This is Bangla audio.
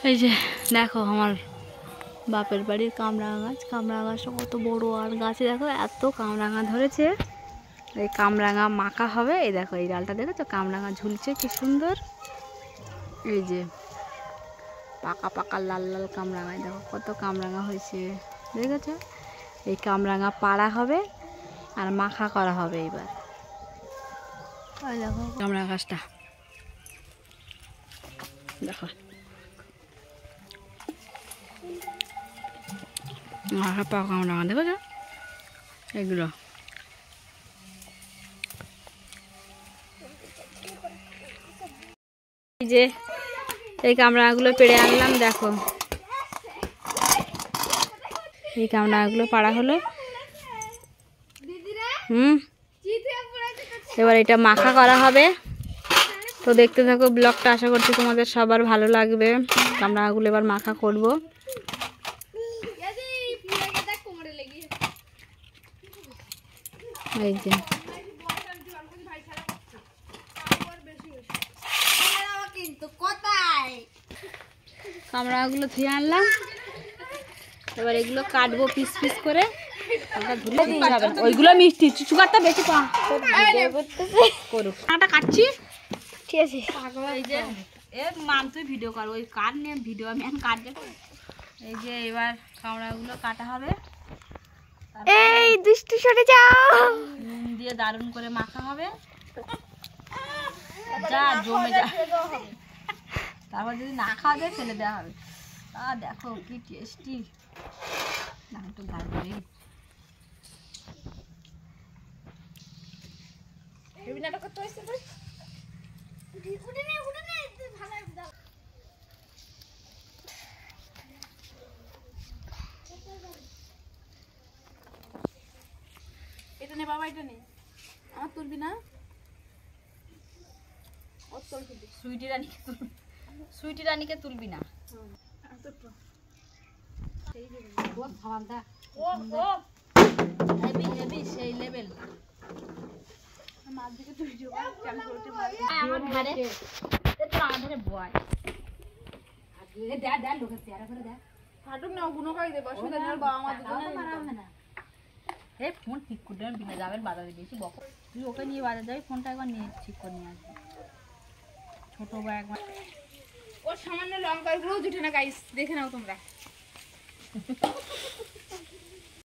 এই যে দেখো আমার বাপের বাড়ির কামরাঙা গাছ। কামরাঙা গাছটা কত বড়, আর গাছে দেখো এত কামরাঙা ধরেছে। এই কামরাঙা মাখা হবে। এই দেখো এই ডালটা দেখেছো, কামরাঙা ঝুলছে কি সুন্দর। এই যে পাকা পাকা লাল লাল কামরাঙায় দেখো কত কামরাঙা হয়েছে, দেখেছো। এই কামরাঙা পাড়া হবে আর মাখা করা হবে এবার। ওই দেখো কামরাঙা গাছটা দেখো, মাখা পাকা কামরাঙা দেখেছো এগুলো। এই যে এই কামরাঙাগুলো পেড়ে আনলাম, দেখো এই কামরাঙাগুলো পাড়া হলো। এবার এটা মাখা করা হবে। তো দেখতে থাকো ব্লগটা, আশা করছি তোমাদের সবার ভালো লাগবে। কামরাঙাগুলো এবার মাখা করব। এই যে কামরাঙাগুলো ধুয়ে আনলাম, এবার এগুলো কাটবো পিস পিস করে। ওইগুলো মিষ্টি, সুগারটা বেশি করুক। কাটছি, ঠিক আছে। এই যে মান তুই ভিডিও কর, ওই কাট নিয়ে ভিডিও আমি এখন কাটবে। এই যে এবার কামরাঙাগুলো কাটা হবে, এই দুষ্টু সরে যাও, নুন দিয়ে দারুণ করে মাখা হবে, যা জমে যা। তারপর যদি না খাওয়া যায় ফেলে দেওয়া হবে। দেখো কি টেস্টি। না একটু গাল ধরে এটা নে বাবা, এটা নে। আমার তুলবি না, সুইটি রানীকে তুলবি, সুইটি রানীকে তুলবি না। সেই লেভেল ফোন ঠিক করে বিনা যাবেন বাজারে, বেশি বক। তুই ওকে নিয়ে বাজার যাবি, ফোনটা একবার নিয়ে ঠিক করে নিয়ে আসবি। ছোট বা একবার ওর সামান্য লঙ্কার গুঁড়ো জুটে না গাইস, দেখে নাও তোমরা।